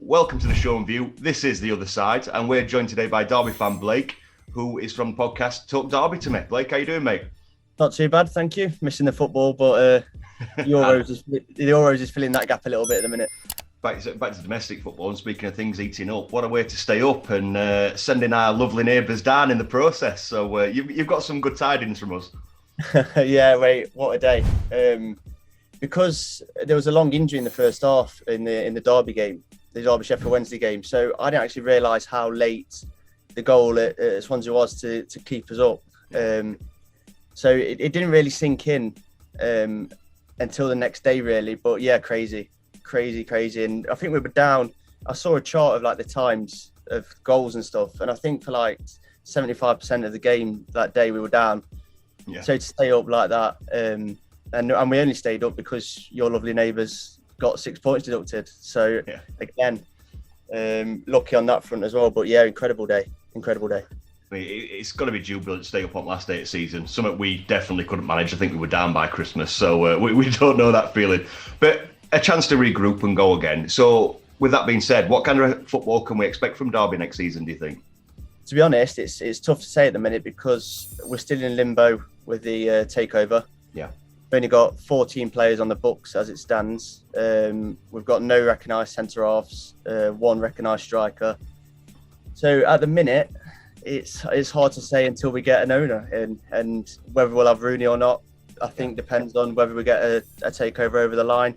welcome to the show and view. This is The Other Side, and we're joined today by Derby fan Blake, who is from the podcast Talk Derby to Me. Blake, how you doing, mate? Not too bad, thank you. Missing the football, but the Euros is filling that gap a little bit at the minute. Back to domestic football, and speaking of things eating up, what a way to stay up and sending our lovely neighbours down in the process. So you've got some good tidings from us. Yeah, mate, what a day. Because there was a long injury in the first half in the Derby game, the Derby-Sheffield Wednesday game. So I didn't actually realise how late the goal at Swansea was to keep us up. So it didn't really sink in until the next day, really. But yeah, crazy. And I think we were down. I saw a chart of like the times of goals and stuff. And I think for like 75% of the game that day, we were down. Yeah. So to stay up like that, and we only stayed up because your lovely neighbours got 6 points deducted. So yeah. Again, lucky on that front as well. But yeah, incredible day. I mean, it's got to be jubilant to stay up on last day of the season. Something we definitely couldn't manage. I think we were down by Christmas, so we don't know that feeling. But a chance to regroup and go again. So with that being said, what kind of football can we expect from Derby next season, do you think? To be honest, it's tough to say at the minute because we're still in limbo with the takeover. Yeah. We've only got 14 players on the books as it stands. We've got no recognised centre-halves, one recognised striker. So at the minute, it's hard to say until we get an owner and whether we'll have Rooney or not, I think depends on whether we get a takeover over the line.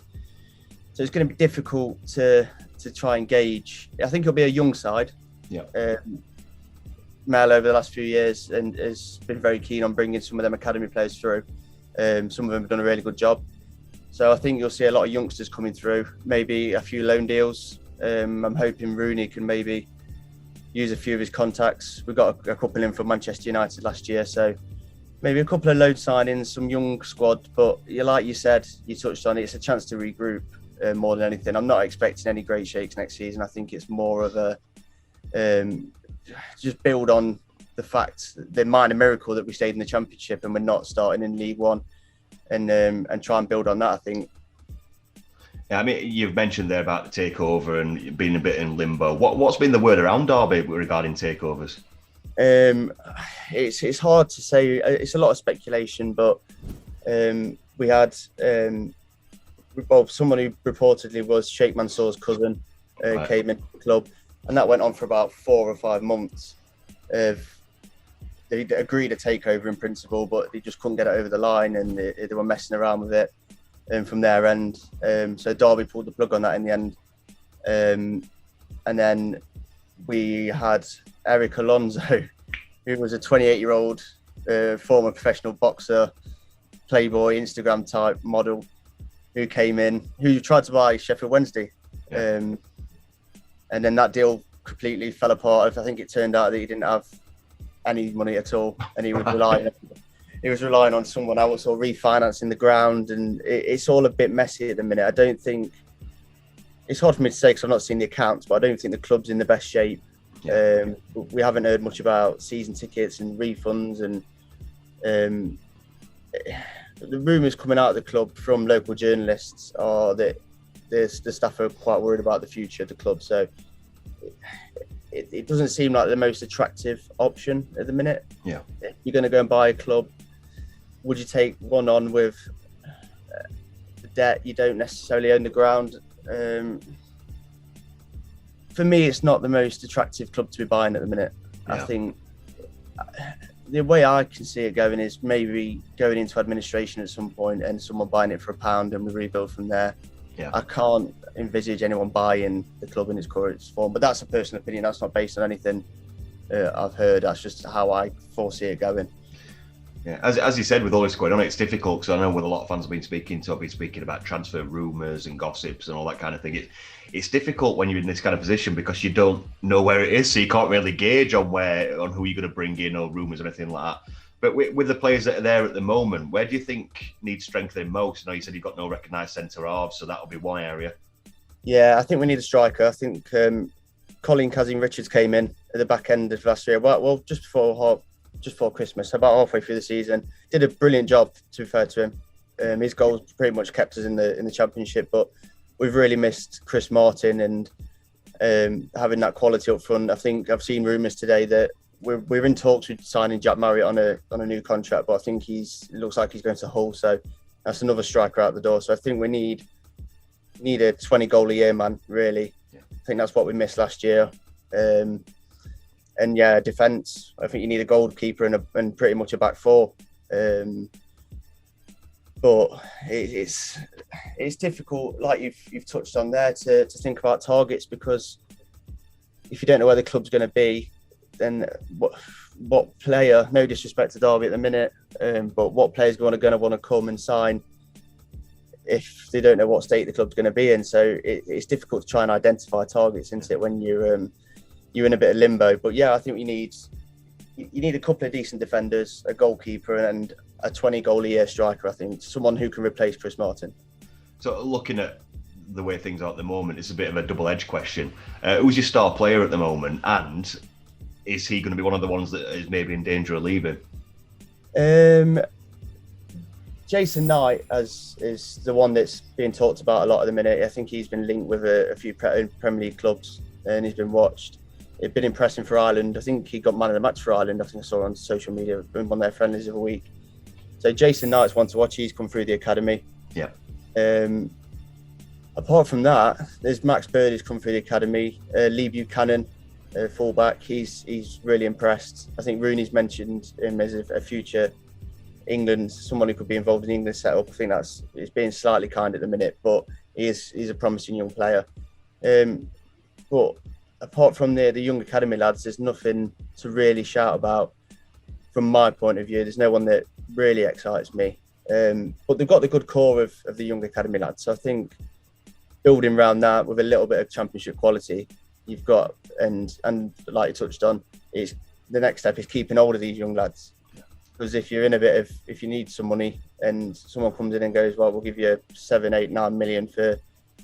So it's going to be difficult to try and gauge. I think it'll be a young side. Yeah. Mel over the last few years and has been very keen on bringing some of them academy players through. Some of them have done a really good job. So I think you'll see a lot of youngsters coming through, maybe a few loan deals. I'm hoping Rooney can maybe use a few of his contacts. We got a couple in from Manchester United last year, so maybe a couple of loan signings, some young squad. But like you said, you touched on it, it's a chance to regroup more than anything. I'm not expecting any great shakes next season. I think it's more of a just build on the fact, the minor miracle that we stayed in the Championship and we're not starting in League One, and try and build on that, I think. Yeah, I mean, you've mentioned there about the takeover and being a bit in limbo. What's been the word around Derby regarding takeovers? It's hard to say. It's a lot of speculation, but we had someone who reportedly was Sheikh Mansour's cousin came into the club, and that went on for about 4 or 5 months. They agreed a takeover in principle, but they just couldn't get it over the line, and they were messing around with it. From their end, so Derby pulled the plug on that in the end, and then we had Eric Alonso, who was a 28-year-old former professional boxer, playboy, Instagram type model, who came in, who tried to buy Sheffield Wednesday, and then that deal completely fell apart. I think it turned out that he didn't have any money at all, and he was relying on someone else or refinancing the ground, and it's all a bit messy at the minute. I don't think it's hard for me to say because I've not seen the accounts, but I don't think the club's in the best shape. Yeah. We haven't heard much about season tickets and refunds, and the rumours coming out of the club from local journalists are that the staff are quite worried about the future of the club. So it doesn't seem like the most attractive option at the minute. Yeah, if you're going to go and buy a club, would you take one on with the debt? You don't necessarily own the ground. For me, it's not the most attractive club to be buying at the minute. Yeah. I think the way I can see it going is maybe going into administration at some point and someone buying it for £1 and we rebuild from there. Yeah. I can't envisage anyone buying the club in its current form, but that's a personal opinion. That's not based on anything I've heard. That's just how I foresee it going. Yeah, as you said, with all this going on, it's difficult because I know with a lot of fans I've been speaking to, I've been speaking about transfer rumours and gossips and all that kind of thing. It's difficult when you're in this kind of position because you don't know where it is, so you can't really gauge on who you're going to bring in or rumours or anything like that. But with the players that are there at the moment, where do you think needs strengthening most? I know you said you've got no recognised centre-halves, so that'll be one area. Yeah, I think we need a striker. I think Colin Kazim-Richards came in at the back end of last year. Well, just before Christmas, about halfway through the season. Did a brilliant job, to be fair to him. His goals pretty much kept us in the Championship, but we've really missed Chris Martin, and having that quality up front. I think I've seen rumours today that we're in talks with signing Jack Marriott on a new contract, but I think it looks like he's going to Hull, so that's another striker out the door. So I think we need a 20 goal a year man, really. Yeah. I think that's what we missed last year. And yeah, defence. I think you need a goalkeeper and pretty much a back four. But it's difficult, like you've touched on there, to think about targets, because if you don't know where the club's going to be, then what player, no disrespect to Derby at the minute, but what players going to want to come and sign if they don't know what state the club's going to be in? So it's difficult to try and identify targets, isn't it, when you're in a bit of limbo. But yeah, I think you need a couple of decent defenders, a goalkeeper, and a 20 goal a year striker. I think someone who can replace Chris Martin. So looking at the way things are at the moment, it's a bit of a double-edged question. Who's your star player at the moment, and is he going to be one of the ones that is maybe in danger of leaving? Jason Knight is the one that's being talked about a lot at the minute. I think he's been linked with a few Premier League clubs, and he's been watched. It's been impressive for Ireland. I think he got man of the match for Ireland. I think I saw on social media in one of their friendlies of a week. So Jason Knight's one to watch. He's come through the academy. Yeah. Apart from that, there's Max Bird who's come through the academy. Lee Buchanan, fullback. He's really impressed. I think Rooney's mentioned him as a future England, someone who could be involved in England's setup. I think it's being slightly kind at the minute, but he's a promising young player. But apart from the young academy lads, there's nothing to really shout about from my point of view. There's no one that really excites me. But they've got the good core of the young academy lads. So I think building around that with a little bit of championship quality, you've got, and like you touched on, is the next step is keeping hold of these young lads. Because if you're in if you need some money and someone comes in and goes, well, we'll give you 7, 8, 9 million for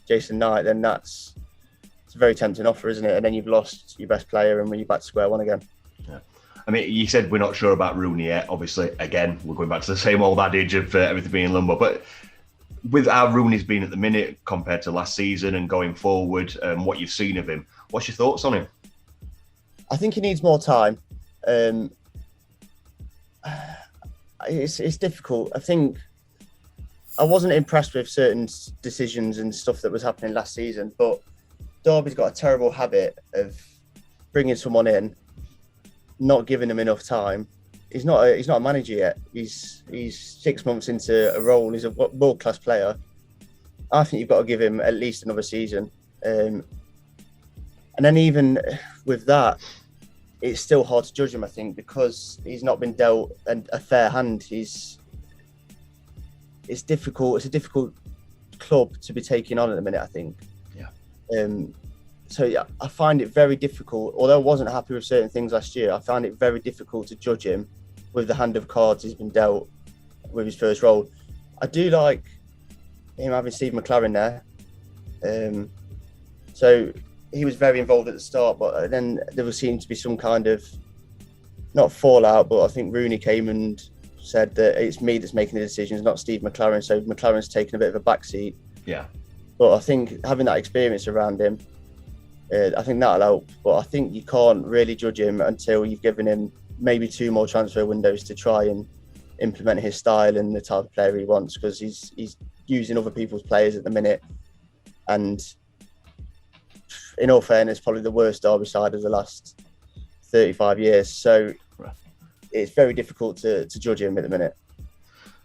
Jason Knight, then it's a very tempting offer, isn't it? And then you've lost your best player, and when you're back to square one again. Yeah. I mean, you said we're not sure about Rooney yet. Obviously, again, we're going back to the same old adage of everything being limbo. But with how Rooney's been at the minute compared to last season and going forward, what you've seen of him, what's your thoughts on him? I think he needs more time. It's difficult. I think I wasn't impressed with certain decisions and stuff that was happening last season, but Derby's got a terrible habit of bringing someone in, not giving him enough time. He's not a manager yet. He's 6 months into a role. He's a world-class player. I think you've got to give him at least another season. And then even with that, it's still hard to judge him, I think, because he's not been dealt a fair hand. It's difficult. It's a difficult club to be taking on at the minute, I think. Yeah. So yeah, I find it very difficult. Although I wasn't happy with certain things last year, I found it very difficult to judge him with the hand of cards he's been dealt with his first role. I do like him having Steve McLaren there. So he was very involved at the start, but then there seemed to be some kind of, not fallout, but I think Rooney came and said that it's me that's making the decisions, not Steve McLaren. So McLaren's taken a bit of a backseat. Yeah. But I think having that experience around him, I think that'll help. But I think you can't really judge him until you've given him maybe 2 more transfer windows to try and implement his style and the type of player he wants, because he's using other people's players at the minute. And in all fairness, probably the worst Derby side of the last 35 years. So it's very difficult to judge him at the minute.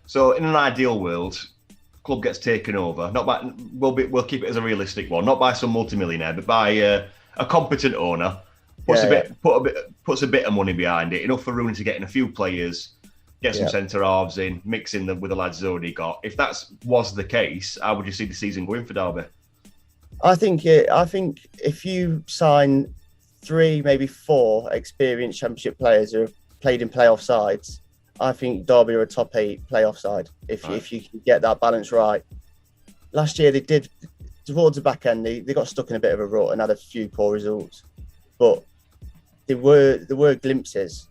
So in an ideal world, club gets taken over, not by, we'll keep it as a realistic one, not by some multimillionaire, but by a competent owner. Puts a bit of money behind it, enough for Rooney to get in a few players, get some centre halves in, mixing them with the lads he's already got. If that was the case, how would you see the season going for Derby? I think if you sign 3, maybe 4 experienced Championship players who have played in playoff sides, I think Derby are a top 8 playoff side. If you can get that balance right. Last year they did, towards the back end, they got stuck in a bit of a rut and had a few poor results, but there were glimpses.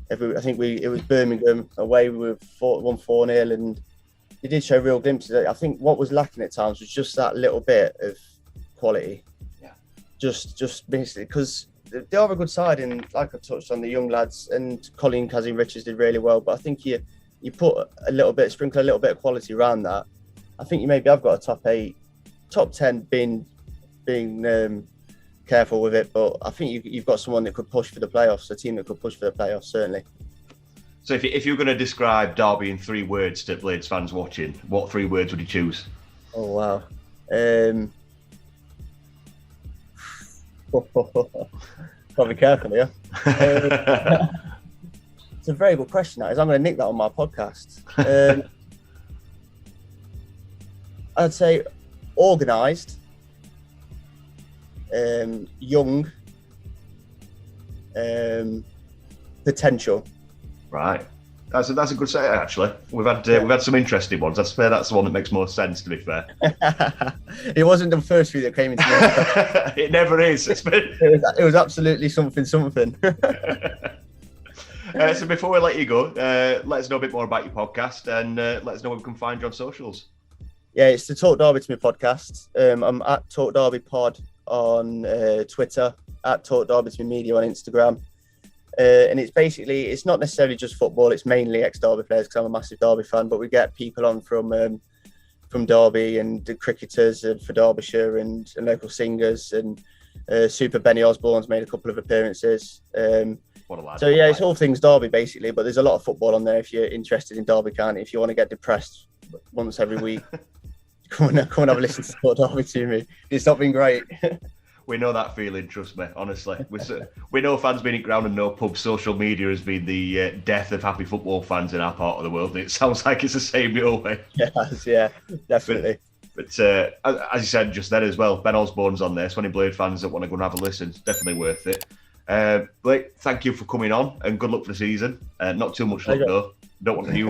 I think it was Birmingham away, we won 4-0, and they did show real glimpses. I think what was lacking at times was just that little bit of quality. Yeah. just basically because they are a good side, and like I touched on, the young lads and Colin Kazim Richards did really well. But I think you put sprinkle a little bit of quality around that. I think you maybe have got a top 8, top 10 being careful with it, but I think you've got someone that could push for the playoffs, a team that could push for the playoffs, certainly. So if you were going to describe Derby in 3 words to Blades fans watching, what 3 words would you choose? Oh, wow. Got to be careful here. It's a very good question, that is. I'm going to nick that on my podcast. I'd say organised, young, potential. Right, that's a good say. Actually, we've had some interesting ones. I'd say that's the one that makes most sense. To be fair, it wasn't the first 3 that came into my It never is. It was absolutely something. So before we let you go, let us know a bit more about your podcast and let us know where we can find you on socials. Yeah, it's the Talk Derby to Me podcast. I'm at Talk Derby Pod on Twitter, at Talk Derby to Me Media on Instagram. And it's not necessarily just football, it's mainly ex-Derby players because I'm a massive Derby fan, but we get people on from Derby and the cricketers for Derbyshire and local singers, and Super Benny Osborne's made a couple of appearances. What a lad. So yeah, it's all things Derby basically, but there's a lot of football on there if you're interested in Derby County. If you want to get depressed once every week, come and have a listen to Talk Derby to Me. It's not been great. We know that feeling, trust me, honestly. We know fans being at ground and no pub. Social media has been the death of happy football fans in our part of the world. And it sounds like it's the same your way. Yes, yeah, definitely. But as you said just then as well, Ben Osborne's on there. So any Blade fans that want to go and have a listen, it's definitely worth it. Blake, thank you for coming on and good luck for the season. Not too much luck though. Don't want you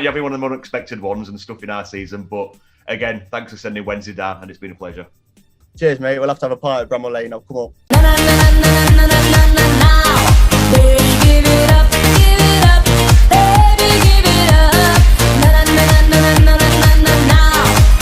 having one of the unexpected ones and stuff in our season. But again, thanks for sending Wednesday down and it's been a pleasure. Cheers, mate. We'll have to have a pint at Bramwell Lane. I'll come up.